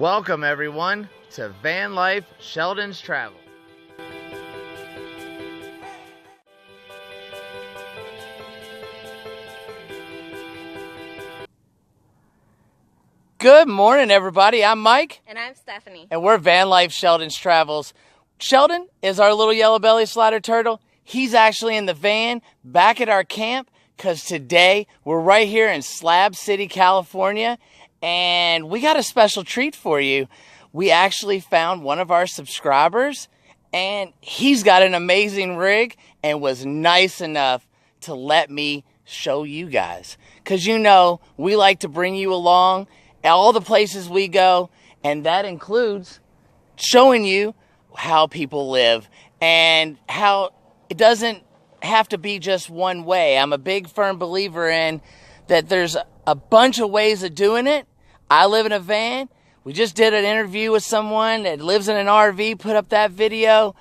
Welcome everyone to Van Life Sheldon's Travel. Good morning everybody, I'm Mike. And I'm Stephanie. And we're Van Life Sheldon's Travels. Sheldon is our little yellow belly slider turtle. He's actually in the van back at our camp because today we're right here in Slab City, California. And we got a special treat for you. We actually found one of our subscribers, and he's got an amazing rig and was nice enough to let me show you guys. Because you know, we like to bring you along all the places we go, and that includes showing you how people live and how it doesn't have to be just one way. I'm a big firm believer in that there's a bunch of ways of doing it. I live in a van. We just did an interview with someone that lives in an RV, put up that video.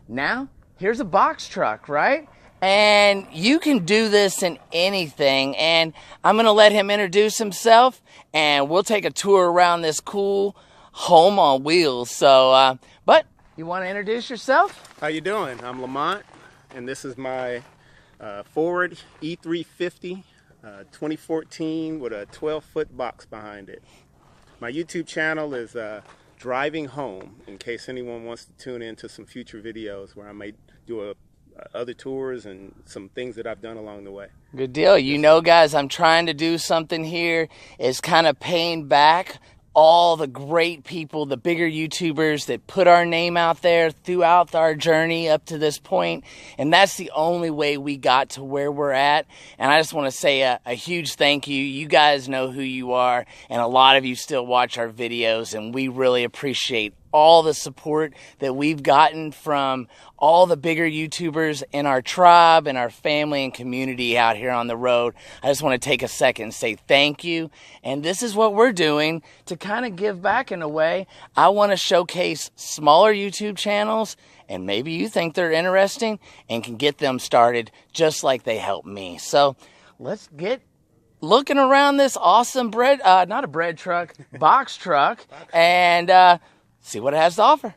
Now, here's a box truck, right? And you can do this in anything. And I'm going to let him introduce himself, and we'll take a tour around this cool home on wheels. So, but you want to introduce yourself? How you doing? I'm Lamont, and this is my Ford E350 2014 with a 12-foot box behind it. My YouTube channel is Driving Home, in case anyone wants to tune into some future videos where I may do other tours and some things that I've done along the way. Good deal. You know, guys, I'm trying to do something here is kind of paying back all the great people, the bigger YouTubers that put our name out there throughout our journey up to this point. And that's the only way we got to where we're at. And I just want to say a huge thank you. You guys know who you are, and a lot of you still watch our videos, and we really appreciate all the support that we've gotten from all the bigger YouTubers in our tribe and our family and community out here on the road. I just want to take a second and say thank you. And this is what we're doing to kind of give back in a way. I want to showcase smaller YouTube channels, and maybe you think they're interesting and can get them started just like they helped me. So let's get looking around this awesome not a bread truck, box truck, and see what it has to offer.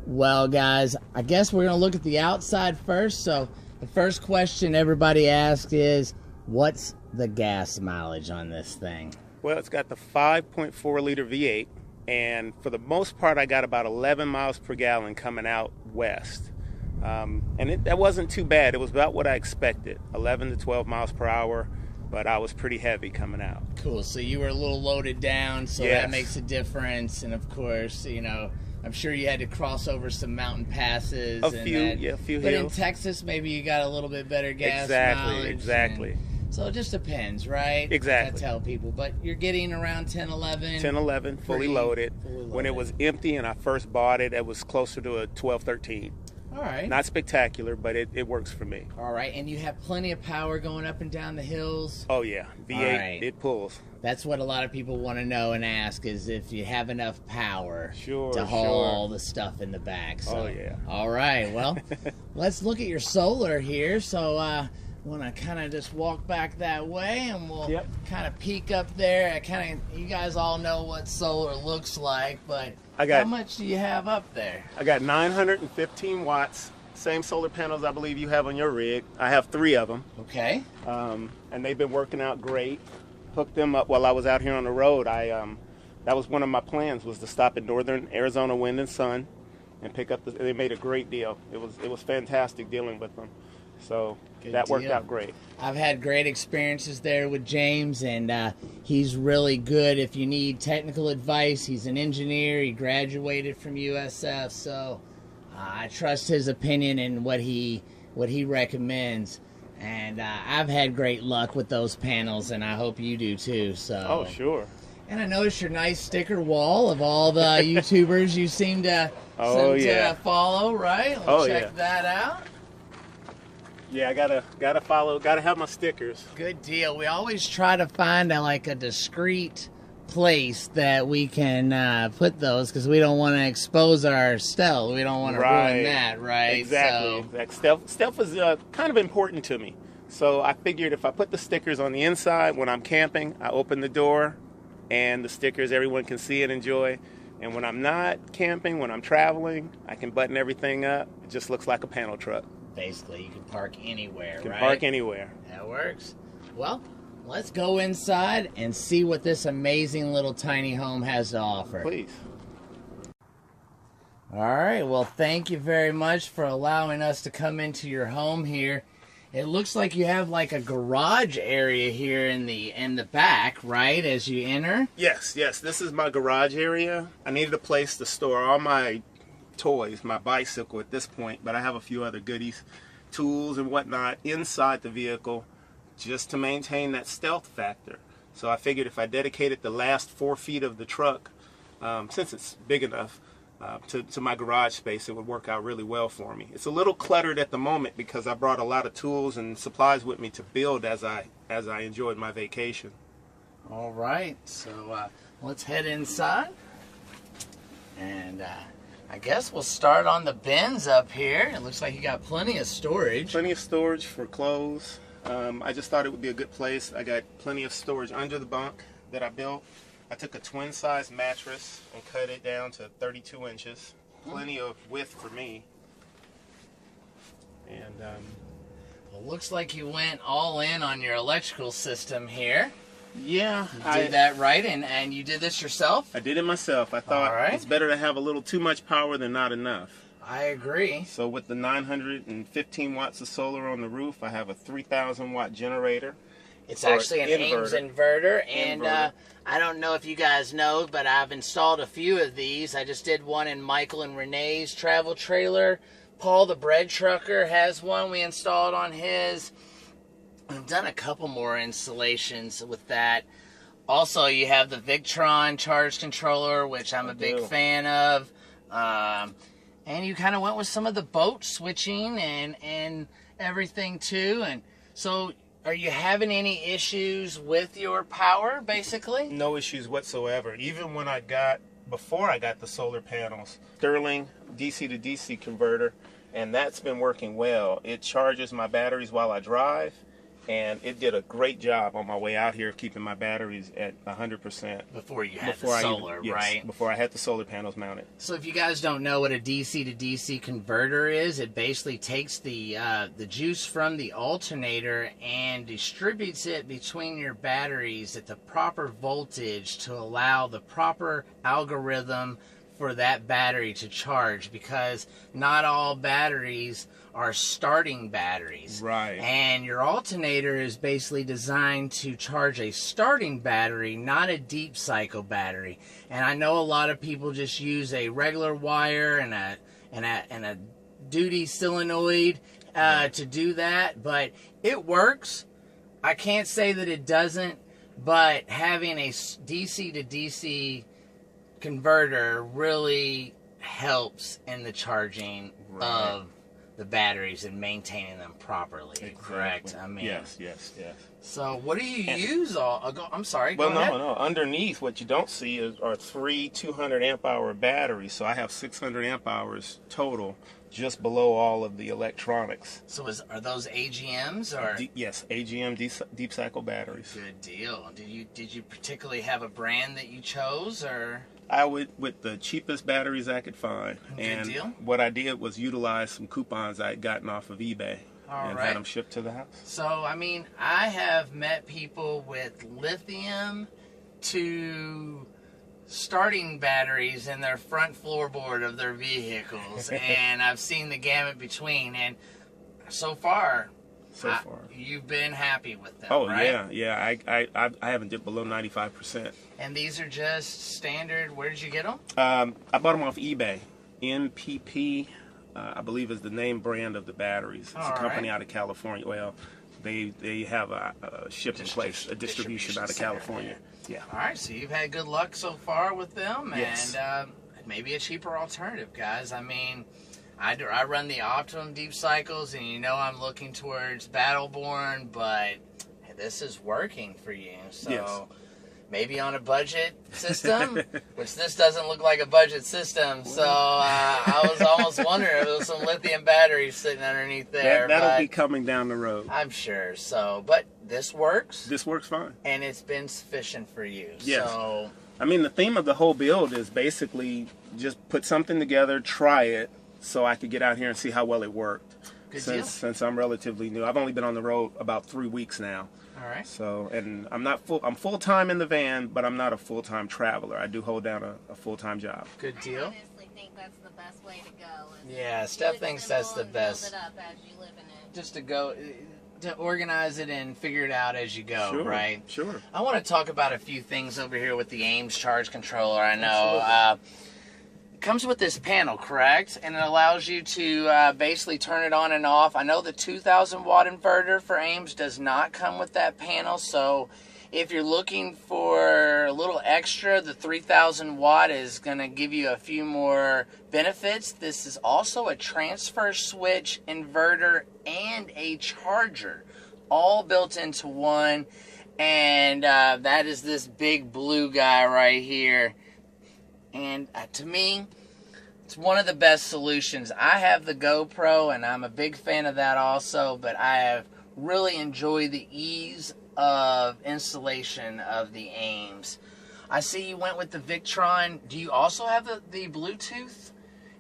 Well, guys, I guess we're going to look at the outside first. So the first question everybody asks is, what's the gas mileage on this thing? Well, it's got the 5.4 liter V8, and for the most part I got about 11 miles per gallon coming out west. And that wasn't too bad. It was about what I expected, 11 to 12 miles per hour. But I was pretty heavy coming out. Cool. So you were a little loaded down, so yes. That makes a difference. And of course, you know, I'm sure you had to cross over some mountain passes. A few hills. But in Texas, maybe you got a little bit better gas mileage. Exactly. So it just depends, right? Exactly. I tell people. But you're getting around 10, 11. 10, 11, fully loaded. When it was empty and I first bought it, it was closer to a 12, 13. All right. Not spectacular, but it works for me. All right. And you have plenty of power going up and down the hills? Oh, yeah. V8, right. It pulls. That's what a lot of people want to know and ask, is if you have enough power to haul all the stuff in the back. So, oh, yeah. All right. Well, let's look at your solar here. So, I want to kind of just walk back that way, and we'll kind of peek up there. You guys all know what solar looks like, but how much do you have up there? I got 915 watts. Same solar panels I believe you have on your rig. I have 3 of them. Okay. And they've been working out great. Hooked them up while I was out here on the road. That was one of my plans, was to stop in northern Arizona Wind and Sun and pick up they made a great deal. It was fantastic dealing with them. So that worked out great. I've had great experiences there with James, and he's really good if you need technical advice. He's an engineer. He graduated from USF, so I trust his opinion and what he recommends. And I've had great luck with those panels, and I hope you do too. So. Oh, sure. And I noticed your nice sticker wall of all the YouTubers you seem to follow, right? We'll check that out. Yeah, I gotta follow, gotta have my stickers. Good deal. We always try to find a discreet place that we can put those, because we don't want to expose our stealth. We don't want to ruin that, right? Exactly. Stealth is kind of important to me. So I figured if I put the stickers on the inside when I'm camping, I open the door, and the stickers everyone can see and enjoy. And when I'm not camping, when I'm traveling, I can button everything up. It just looks like a panel truck. Basically, you can park anywhere, You can right? park anywhere. That works. Well, let's go inside and see what this amazing little tiny home has to offer. Please. All right, well, thank you very much for allowing us to come into your home here. It looks like you have like a garage area here in the back, right, as you enter? Yes, this is my garage area. I needed a place to store all my toys, my bicycle at this point, but I have a few other goodies, tools and whatnot inside the vehicle just to maintain that stealth factor. So I figured if I dedicated the last 4 feet of the truck, since it's big enough, to my garage space, it would work out really well for me. It's a little cluttered at the moment because I brought a lot of tools and supplies with me to build as I enjoyed my vacation. All right, so let's head inside, and I guess we'll start on the bins up here. It looks like you got plenty of storage. Plenty of storage for clothes. I just thought it would be a good place. I got plenty of storage under the bunk that I built. I took a twin size mattress and cut it down to 32 inches. Plenty of width for me. And Well, looks like you went all in on your electrical system here. yeah, You did that right, and you did this yourself? I did it myself. I thought All right. it's better to have a little too much power than not enough. I agree. So with the 915 watts of solar on the roof, I have a 3,000 watt generator. It's Or actually an Ames inverter, and I don't know if you guys know, but I've installed a few of these. I just did one in Michael and Renee's travel trailer. Paul the bread trucker has one we installed on his. I've done a couple more installations with that. Also, you have the Victron charge controller, which I'm a big fan of. And you kind of went with some of the boat switching and everything too. And so, are you having any issues with your power, basically? No issues whatsoever. Even when before I got the solar panels, Sterling DC to DC converter, and that's been working well. It charges my batteries while I drive, and it did a great job on my way out here of keeping my batteries at 100%. Before you had the solar, right? Before I had the solar panels mounted. So if you guys don't know what a DC to DC converter is, it basically takes the juice from the alternator and distributes it between your batteries at the proper voltage to allow the proper algorithm for that battery to charge, because not all batteries are starting batteries. Right. And your alternator is basically designed to charge a starting battery, not a deep cycle battery. And I know a lot of people just use a regular wire and a duty solenoid to do that, but it works. I can't say that it doesn't, but having a DC to DC converter really helps in the charging of the batteries and maintaining them properly. Exactly. Correct? I mean, yes. So what do you use? I'm sorry. Well, go ahead. no. Underneath, what you don't see are 3 200 amp hour batteries. So I have 600 amp hours total, just below all of the electronics. So are those AGMs or? Yes, AGM deep cycle batteries. Good deal. Did you particularly have a brand that you chose, or? I went with the cheapest batteries I could find. Good deal. What I did was utilize some coupons I had gotten off of eBay and had them shipped to the house. So, I mean, I have met people with lithium to starting batteries in their front floorboard of their vehicles, and I've seen the gamut between, and so far, you've been happy with them, right? Yeah. I haven't dipped below 95%. And these are just standard. Where did you get them? I bought them off eBay. NPP, I believe, is the name brand of the batteries. It's a company out of California. Well, they have a shipping place, a distribution out of California. Yeah. All right, so you've had good luck so far with them, yes. And maybe a cheaper alternative, guys. I mean, I run the Optimum Deep Cycles, and you know I'm looking towards Battleborn, but this is working for you. So yes. Maybe on a budget system, which this doesn't look like a budget system. So I was almost wondering if there was some lithium batteries sitting underneath there. That'll be coming down the road. I'm sure. So, but this works. This works fine. And it's been sufficient for you. Yes. So, I mean, the theme of the whole build is basically just put something together, try it, so I could get out here and see how well it worked. Good deal. Since I'm relatively new. I've only been on the road about 3 weeks now. All right. So, and I'm full-time in the van, but I'm not a full-time traveler. I do hold down a full-time job. Good deal. I honestly think that's the best way to go. Yeah, Steph thinks that's the best. Build it up as you live in it. Just to go, to organize it and figure it out as you go, Sure, right? Sure. I want to talk about a few things over here with the Ames charge controller. I know it comes with this panel, correct? And it allows you to basically turn it on and off. I know the 2,000 watt inverter for Ames does not come with that panel, so if you're looking for a little extra, the 3,000 watt is going to give you a few more benefits. This is also a transfer switch, inverter, and a charger, all built into one. And that is this big blue guy right here. And to me, it's one of the best solutions. I have the GoPro, and I'm a big fan of that also, but I have really enjoyed the ease of installation of the Ames. I see you went with the Victron. Do you also have the Bluetooth?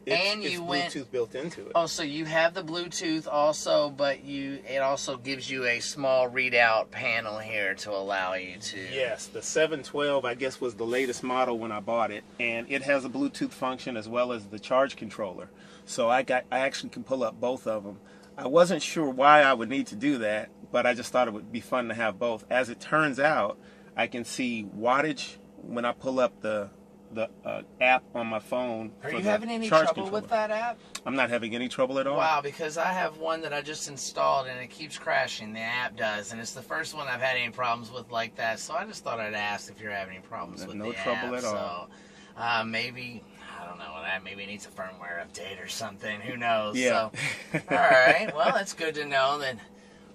It's Bluetooth built into it. Oh, so you have the Bluetooth also, but it also gives you a small readout panel here to allow you to... Yes, the 712, I guess, was the latest model when I bought it, and it has a Bluetooth function as well as the charge controller. So I actually can pull up both of them. I wasn't sure why I would need to do that, but I just thought it would be fun to have both. As it turns out, I can see wattage when I pull up the app on my phone. Are you having any trouble with that app? I'm not having any trouble at all. Wow, because I have one that I just installed and it keeps crashing. The app does, and it's the first one I've had any problems with like that. So I just thought I'd ask if you're having any problems with the app. No trouble at all. So maybe, I don't know, maybe it needs a firmware update or something. Who knows? Yeah. So, all right. Well, that's good to know then.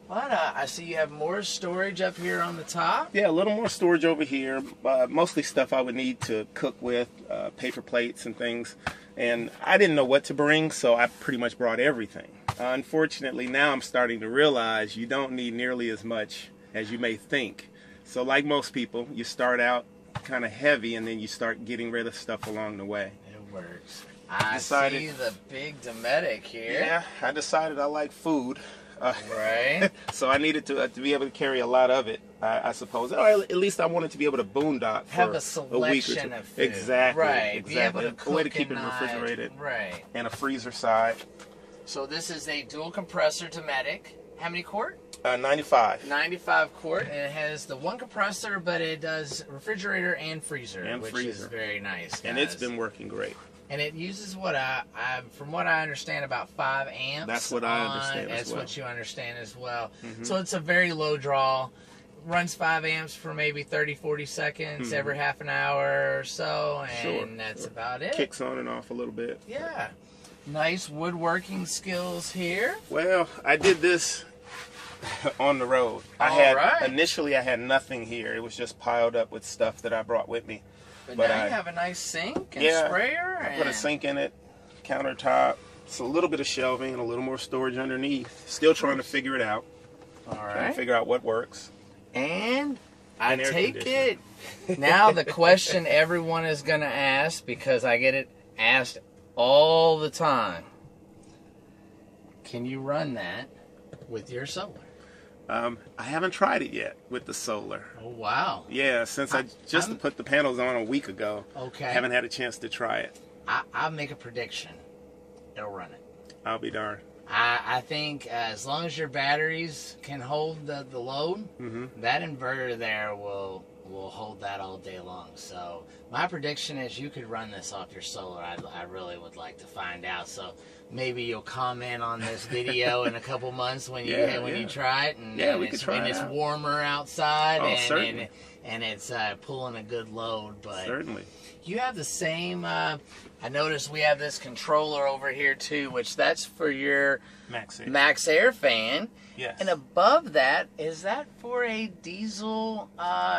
But I see you have more storage up here on the top. Yeah, a little more storage over here. Mostly stuff I would need to cook with, paper plates and things. And I didn't know what to bring, so I pretty much brought everything. Unfortunately, now I'm starting to realize you don't need nearly as much as you may think. So like most people, you start out kind of heavy and then you start getting rid of stuff along the way. It works. I see the big Dometic here. Yeah, I decided I like food. Right. So I needed to be able to carry a lot of it, I suppose. Or at least I wanted to be able to boondock for have a week or selection two. of food. Exactly. Right. Exactly. Be able to cook a way to keep at it refrigerated. Right. And a freezer side. So this is a dual compressor Dometic. How many quart? 95. 95 quart, and it has the one compressor, but it does refrigerator and freezer, which is very nice, guys. And it's been working great. And it uses from what I understand, about 5 amps. That's what I understand as well. That's what you understand as well. Mm-hmm. So it's a very low draw. Runs 5 amps for maybe 30, 40 seconds every half an hour or so, and that's about it. Kicks on and off a little bit. Yeah. Nice woodworking skills here. Well, I did this on the road. Initially I had nothing here. It was just piled up with stuff that I brought with me. But now you have a nice sink and sprayer. I put a sink in it, countertop. It's a little bit of shelving and a little more storage underneath. Still trying to figure it out. All right. Trying to figure out what works. And I take it now the question everyone is going to ask, because I get it asked all the time. Can you run that with your solar? I haven't tried it yet with the solar. Oh, wow. Yeah, since I just put the panels on a week ago. Okay. Haven't had a chance to try it. I'll make a prediction. It'll run it. I'll be darned. I think as long as your batteries can hold the load, that inverter there will hold that all day long. So my prediction is you could run this off your solar. I really would like to find out. So maybe you'll comment on this video in a couple months when you try it, and we could try it it's out. warmer outside, certainly. and it's pulling a good load. But certainly. You have the same. I noticed we have this controller over here too, which that's for your Max Air fan. Yes. And above that, is that for a diesel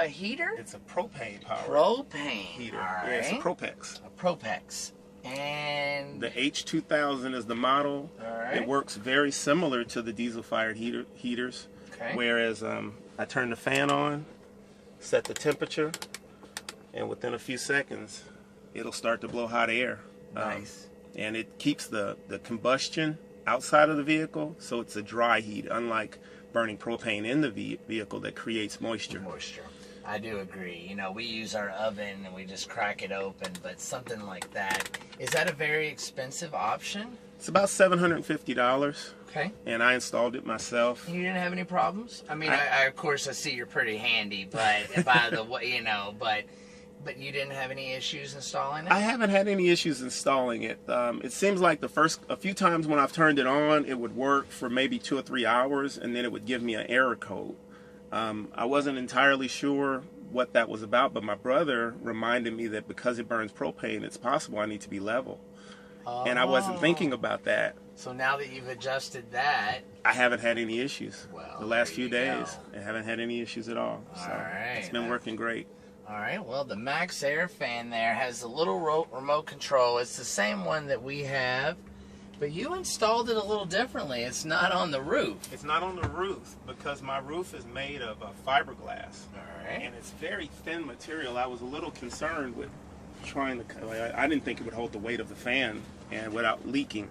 heater? It's a propane power. Propane heater. All right. Yeah, it's a Propex. A Propex. And the H2000 is the model. All right. It works very similar to the diesel-fired heaters. Okay. Whereas I turn the fan on, set the temperature, and within a few seconds, it'll start to blow hot air. Nice. And it keeps the combustion outside of the vehicle, so it's a dry heat, unlike burning propane in the vehicle that creates moisture. I do agree. You know, we use our oven and we just crack it open, but something like that, is that a very expensive option? It's about $750. Okay. And I installed it myself. You didn't have any problems? I mean, I of course I see you're pretty handy, but by the way, you know, but you didn't have any issues installing it? I haven't had any issues installing it. It seems like a few times when I've turned it on, it would work for maybe 2 or 3 hours, and then it would give me an error code. I wasn't entirely sure what that was about, but my brother reminded me that because it burns propane, it's possible I need to be level. Oh. And I wasn't thinking about that. So now that you've adjusted that, I haven't had any issues. Well, the last few days, I haven't had any issues at all. So right. It's been working great. All right, well, the Max Air fan there has a little remote control. It's the same one that we have, but you installed it a little differently. It's not on the roof. It's not on the roof because my roof is made of fiberglass. All right. And it's very thin material. I was a little concerned with trying to, I didn't think it would hold the weight of the fan and without leaking.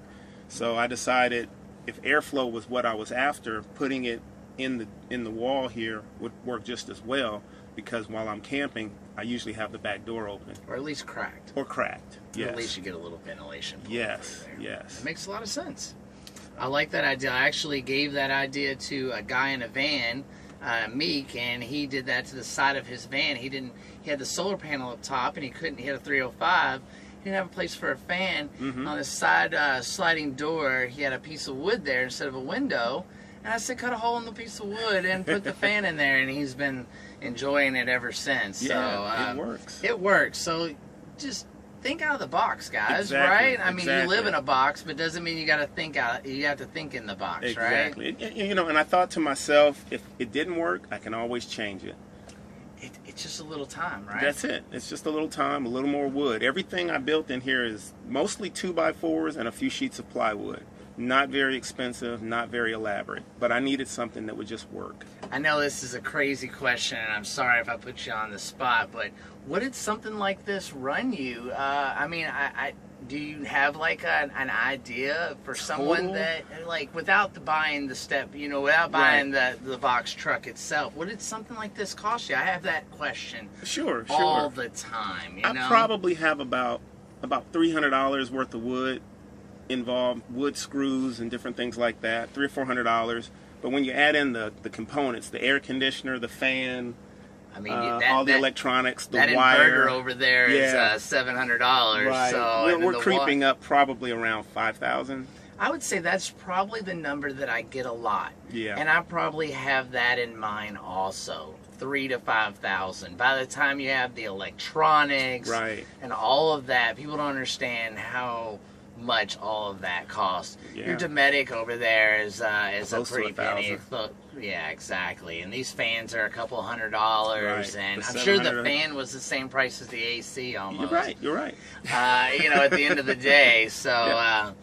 So I decided if airflow was what I was after, putting it in the wall here would work just as well, because while I'm camping, I usually have the back door open. Or at least cracked. Or cracked, yes. At least you get a little ventilation. Yes, yes. It makes a lot of sense. I like that idea. I actually gave that idea to a guy in a van, Meek, and he did that to the side of his van. He had the solar panel up top, and he had a 305. He didn't have a place for a fan. Mm-hmm. On the side sliding door, he had a piece of wood there instead of a window. And I said, cut a hole in the piece of wood and put the fan in there, and he's been enjoying it ever since. Yeah, so, it works. It works. So just think out of the box, guys. Exactly, right? I mean, you live in a box, but doesn't mean you got to think out. You have to think in the box, exactly. Right? You know, and I thought to myself, if it didn't work, I can always change it. It's just a little time, right? That's it. It's just a little time, a little more wood. Everything I built in here is mostly 2x4s and a few sheets of plywood. Not very expensive, not very elaborate, but I needed something that would just work. I know this is a crazy question, and I'm sorry if I put you on the spot, but what did something like this run you? I mean, do you have like an idea for someone that, like, without buying the step, you know, without buying the box truck itself, what did something like this cost you? I have that question all the time, you know? I probably have about $300 worth of wood involved, wood screws and different things like that, $300 or $400. But when you add in the components, the air conditioner, the fan, I mean, all the electronics, the that wire, inverter over there is $700. Right. So we're creeping up probably around $5,000. I would say that's probably the number that I get a lot. Yeah. And I probably have that in mind also. 3,000 to 5,000. By the time you have the electronics, and all of that, people don't understand how much all of that costs. Yeah. Your Dometic over there is a pretty penny. $1,000. Yeah, exactly. And these fans are a couple $100, and I'm sure the fan was the same price as the AC almost. You're right. You know, at the end of the day. So,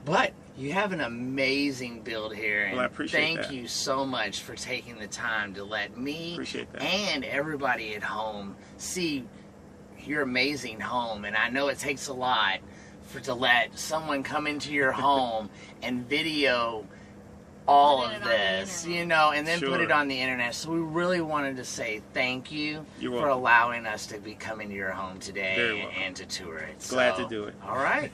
but you have an amazing build here, and well, I appreciate thank you so much for taking the time to let me appreciate that. And everybody at home see your amazing home. And I know it takes a lot to let someone come into your home and video all of this, you know, and then put it on the internet. So we really wanted to say thank you for allowing us to be coming to your home today and to tour it. Glad to do it. All right.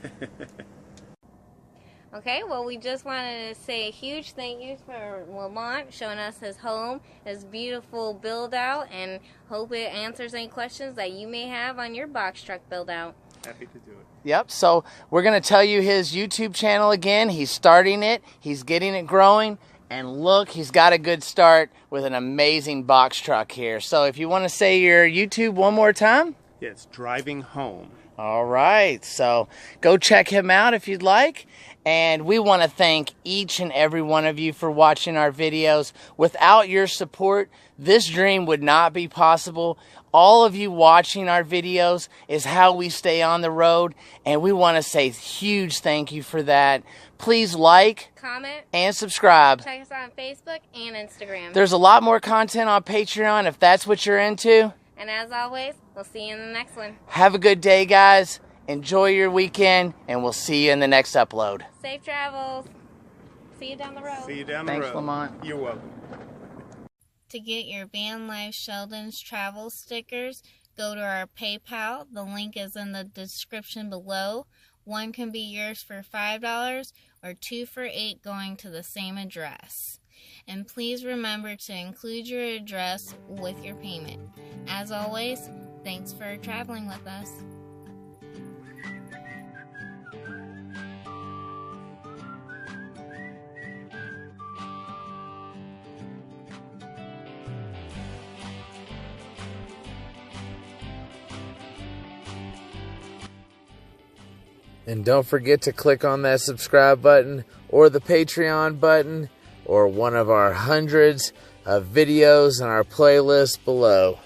Okay, well, we just wanted to say a huge thank you for Lamont showing us his home, his beautiful build out, and hope it answers any questions that you may have on your box truck build out. Happy to do it. Yep, so we're going to tell you his YouTube channel again. He's starting it. He's getting it growing. And look, he's got a good start with an amazing box truck here. So if you want to say your YouTube one more time. Yeah, it's Driving Home. All right, so go check him out if you'd like. And we want to thank each and every one of you for watching our videos. Without your support, This dream would not be possible. All of you watching our videos is how we stay on the road, and we want to say huge thank you for that. Please like, comment, and subscribe. check us out on Facebook and Instagram. There's a lot more content on Patreon if that's what you're into. And as always, we'll see you in the next one. Have a good day, guys. Enjoy your weekend, and we'll see you in the next upload. Safe travels. See you down the road. See you down the road. Thanks, Lamont. You're welcome. To get your Van Life Sheldon's travel stickers, go to our PayPal. The link is in the description below. One can be yours for $5 or 2 for $8 going to the same address. And please remember to include your address with your payment. As always, thanks for traveling with us. And don't forget to click on that subscribe button or the Patreon button or one of our hundreds of videos in our playlist below.